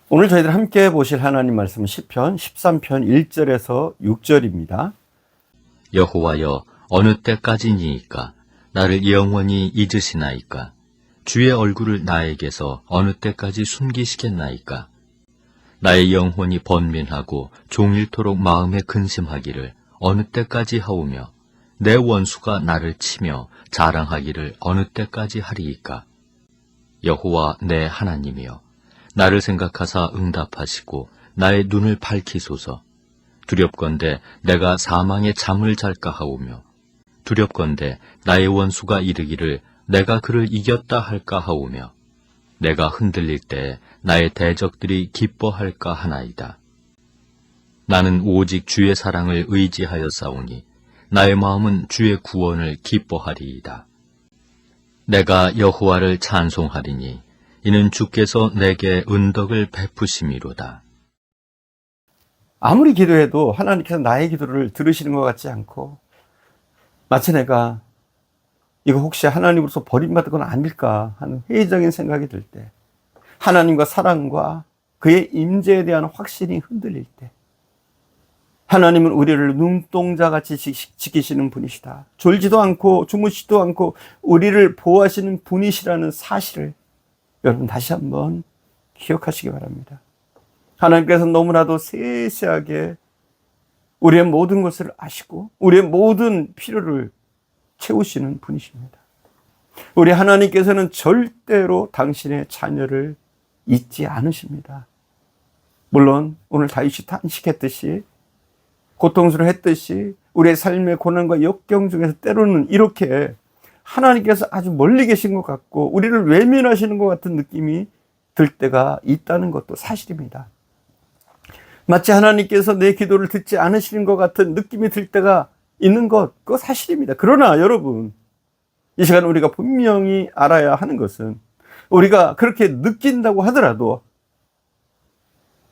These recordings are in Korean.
오늘 저희들 함께 보실 하나님 말씀은 시편 13편 1절에서 6절입니다. 여호와여, 어느 때까지니이까? 나를 영원히 잊으시나이까? 주의 얼굴을 나에게서 어느 때까지 숨기시겠나이까? 나의 영혼이 번민하고 종일토록 마음에 근심하기를 어느 때까지 하오며, 내 원수가 나를 치며 자랑하기를 어느 때까지 하리이까? 여호와 내 하나님이여, 나를 생각하사 응답하시고 나의 눈을 밝히소서. 두렵건대 내가 사망의 잠을 잘까 하오며, 두렵건대 나의 원수가 이르기를 내가 그를 이겼다 할까 하오며, 내가 흔들릴 때 나의 대적들이 기뻐할까 하나이다. 나는 오직 주의 사랑을 의지하여 싸우니 나의 마음은 주의 구원을 기뻐하리이다. 내가 여호와를 찬송하리니 이는 주께서 내게 은덕을 베푸심이로다. 아무리 기도해도 하나님께서 나의 기도를 들으시는 것 같지 않고, 마치 내가 이거 혹시 하나님으로서 버림받은 건 아닐까 하는 회의적인 생각이 들 때, 하나님과 사랑과 그의 임재에 대한 확신이 흔들릴 때, 하나님은 우리를 눈동자같이 지키시는 분이시다, 졸지도 않고 주무시지도 않고 우리를 보호하시는 분이시라는 사실을 여러분 다시 한번 기억하시기 바랍니다. 하나님께서 너무나도 세세하게 우리의 모든 것을 아시고 우리의 모든 필요를 채우시는 분이십니다. 우리 하나님께서는 절대로 당신의 자녀를 잊지 않으십니다. 물론 오늘 다윗이 탄식했듯이, 고통스러워했듯이 우리의 삶의 고난과 역경 중에서 때로는 이렇게 하나님께서 아주 멀리 계신 것 같고 우리를 외면하시는 것 같은 느낌이 들 때가 있다는 것도 사실입니다. 마치 하나님께서 내 기도를 듣지 않으시는 것 같은 느낌이 들 때가 있는 것, 그거 사실입니다. 그러나 여러분, 이 시간 우리가 분명히 알아야 하는 것은, 우리가 그렇게 느낀다고 하더라도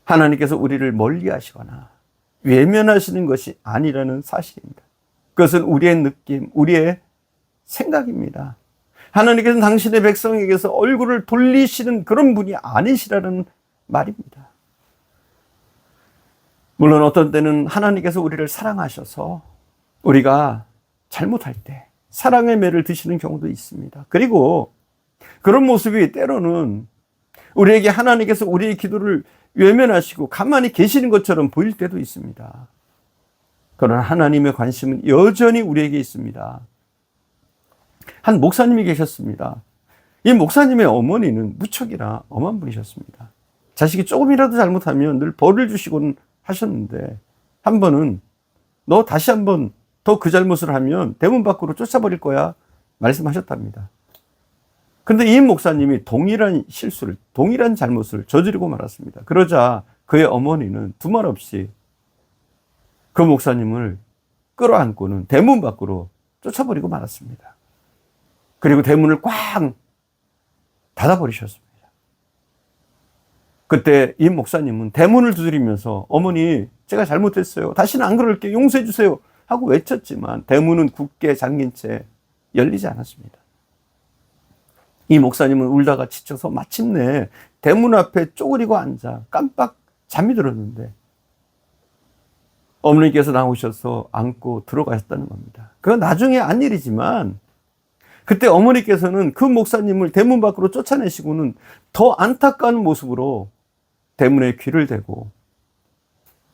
하나님께서 우리를 멀리 하시거나 외면하시는 것이 아니라는 사실입니다. 그것은 우리의 느낌, 우리의 생각입니다. 하나님께서는 당신의 백성에게서 얼굴을 돌리시는 그런 분이 아니시라는 말입니다. 물론 어떤 때는 하나님께서 우리를 사랑하셔서 우리가 잘못할 때 사랑의 매를 드시는 경우도 있습니다. 그리고 그런 모습이 때로는 우리에게 하나님께서 우리의 기도를 외면하시고 가만히 계시는 것처럼 보일 때도 있습니다. 그러나 하나님의 관심은 여전히 우리에게 있습니다. 한 목사님이 계셨습니다. 이 목사님의 어머니는 무척이나 엄한 분이셨습니다. 자식이 조금이라도 잘못하면 늘 벌을 주시곤 하셨는데, 한 번은 너 다시 한번 더 그 잘못을 하면 대문 밖으로 쫓아버릴 거야 말씀하셨답니다. 근데 이 목사님이 동일한 실수를, 동일한 잘못을 저지르고 말았습니다. 그러자 그의 어머니는 두말 없이 그 목사님을 끌어안고는 대문 밖으로 쫓아버리고 말았습니다. 그리고 대문을 꽉 닫아버리셨습니다. 그때 이 목사님은 대문을 두드리면서 어머니, 제가 잘못했어요, 다시는 안 그럴게요, 용서해 주세요 하고 외쳤지만 대문은 굳게 잠긴 채 열리지 않았습니다. 이 목사님은 울다가 지쳐서 마침내 대문 앞에 쪼그리고 앉아 깜빡 잠이 들었는데 어머니께서 나오셔서 안고 들어가셨다는 겁니다. 그건 나중에 한 일이지만, 그때 어머니께서는 그 목사님을 대문 밖으로 쫓아내시고는 더 안타까운 모습으로 대문에 귀를 대고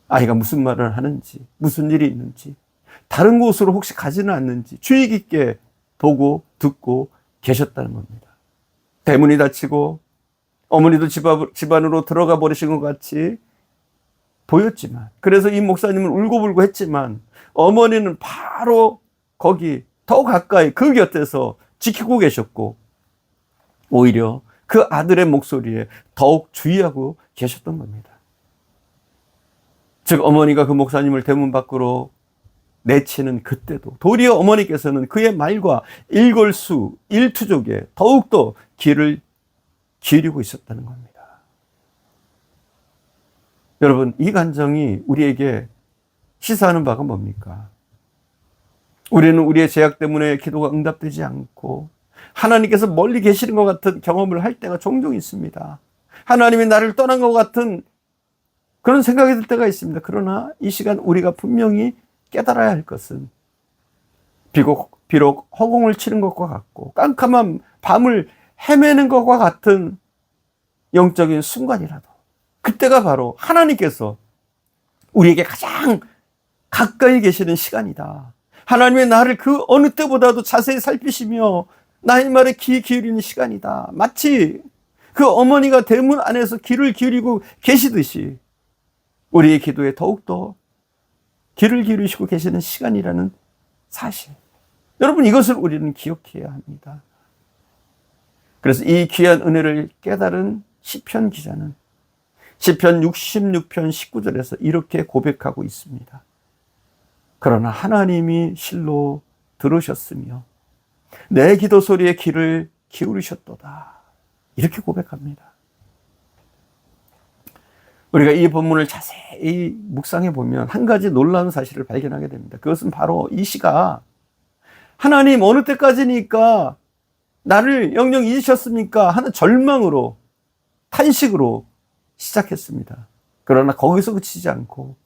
아이가 무슨 말을 하는지, 무슨 일이 있는지, 다른 곳으로 혹시 가지는 않는지 주의 깊게 보고 듣고 계셨다는 겁니다. 대문이 닫히고 어머니도 집 안으로 들어가 버리신 것 같이 보였지만, 그래서 이 목사님은 울고불고 했지만 어머니는 바로 거기 더 가까이 그 곁에서 지키고 계셨고, 오히려 그 아들의 목소리에 더욱 주의하고 계셨던 겁니다. 즉 어머니가 그 목사님을 대문 밖으로 내치는 그때도 도리어 어머니께서는 그의 말과 일걸수 일투족에 더욱더 귀를 기울이고 있었다는 겁니다. 여러분, 이 간정이 우리에게 시사하는 바가 뭡니까? 우리는 우리의 죄악 때문에 기도가 응답되지 않고 하나님께서 멀리 계시는 것 같은 경험을 할 때가 종종 있습니다. 하나님이 나를 떠난 것 같은 그런 생각이 들 때가 있습니다. 그러나 이 시간 우리가 분명히 깨달아야 할 것은 비록 허공을 치는 것과 같고 깜깜한 밤을 헤매는 것과 같은 영적인 순간이라도 그때가 바로 하나님께서 우리에게 가장 가까이 계시는 시간이다. 하나님의 나를 그 어느 때보다도 자세히 살피시며 나의 말에 귀 기울이는 시간이다. 마치 그 어머니가 대문 안에서 귀를 기울이고 계시듯이 우리의 기도에 더욱더 귀를 기울이시고 계시는 시간이라는 사실. 여러분, 이것을 우리는 기억해야 합니다. 그래서 이 귀한 은혜를 깨달은 시편 기자는 시편 66편 19절에서 이렇게 고백하고 있습니다. 그러나 하나님이 실로 들으셨으며 내 기도 소리에 귀를 기울이셨도다. 이렇게 고백합니다. 우리가 이 본문을 자세히 묵상해 보면 한 가지 놀라운 사실을 발견하게 됩니다. 그것은 바로 이 시가 하나님 어느 때까지니까 나를 영영 잊으셨습니까? 하는 절망으로, 탄식으로 시작했습니다. 그러나 거기서 그치지 않고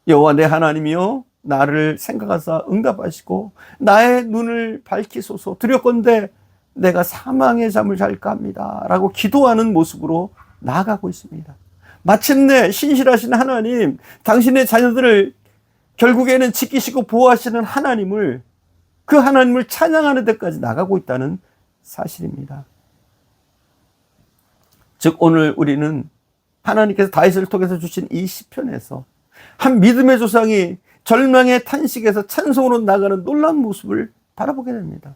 여호와 내 하나님이여 나를 생각하사 응답하시고 나의 눈을 밝히소서. 두렵건대 내가 사망의 잠을 잘까 합니다 라고 기도하는 모습으로 나아가고 있습니다. 마침내 신실하신 하나님, 당신의 자녀들을 결국에는 지키시고 보호하시는 하나님을, 그 하나님을 찬양하는 데까지 나가고 있다는 사실입니다. 즉 오늘 우리는 하나님께서 다윗을 통해서 주신 이 시편에서 한 믿음의 조상이 절망의 탄식에서 찬송으로 나가는 놀라운 모습을 바라보게 됩니다.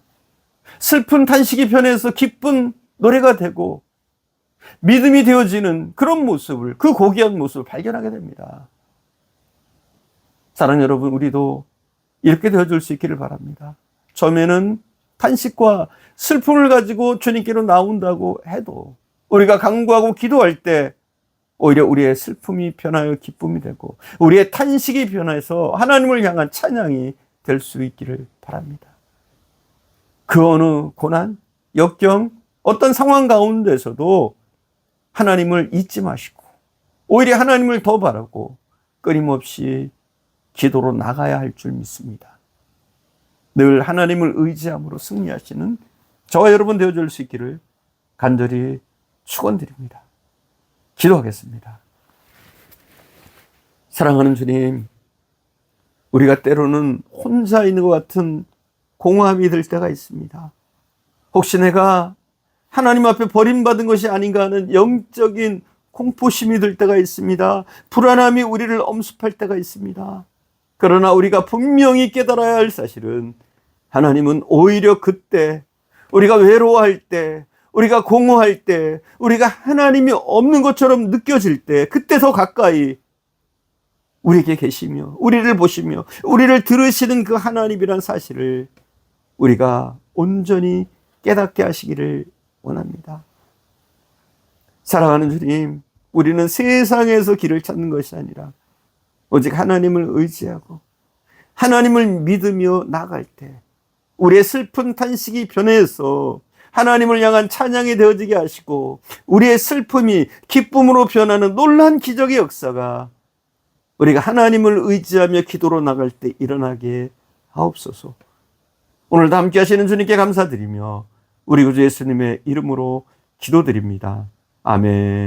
슬픈 탄식이 변해서 기쁜 노래가 되고 믿음이 되어지는 그런 모습을, 그 고귀한 모습을 발견하게 됩니다. 사랑하는 여러분, 우리도 이렇게 되어줄 수 있기를 바랍니다. 처음에는 탄식과 슬픔을 가지고 주님께로 나온다고 해도 우리가 간구하고 기도할 때 오히려 우리의 슬픔이 변하여 기쁨이 되고 우리의 탄식이 변해서 하나님을 향한 찬양이 될 수 있기를 바랍니다. 그 어느 고난, 역경, 어떤 상황 가운데서도 하나님을 잊지 마시고 오히려 하나님을 더 바라고 끊임없이 기도로 나가야 할 줄 믿습니다. 늘 하나님을 의지함으로 승리하시는 저와 여러분 되어줄 수 있기를 간절히 축원드립니다. 기도하겠습니다. 사랑하는 주님, 우리가 때로는 혼자 있는 것 같은 공허함이 들 때가 있습니다. 혹시 내가 하나님 앞에 버림받은 것이 아닌가 하는 영적인 공포심이 들 때가 있습니다. 불안함이 우리를 엄습할 때가 있습니다. 그러나 우리가 분명히 깨달아야 할 사실은 하나님은 오히려 그때 우리가 외로워할 때, 우리가 공허할 때, 우리가 하나님이 없는 것처럼 느껴질 때 그때 더 가까이 우리에게 계시며 우리를 보시며 우리를 들으시는 그 하나님이란 사실을 우리가 온전히 깨닫게 하시기를 원합니다. 사랑하는 주님, 우리는 세상에서 길을 찾는 것이 아니라 오직 하나님을 의지하고 하나님을 믿으며 나갈 때 우리의 슬픈 탄식이 변해서 하나님을 향한 찬양이 되어지게 하시고 우리의 슬픔이 기쁨으로 변하는 놀라운 기적의 역사가 우리가 하나님을 의지하며 기도로 나갈 때 일어나게 하옵소서. 오늘도 함께 하시는 주님께 감사드리며 우리 구주 예수님의 이름으로 기도드립니다. 아멘.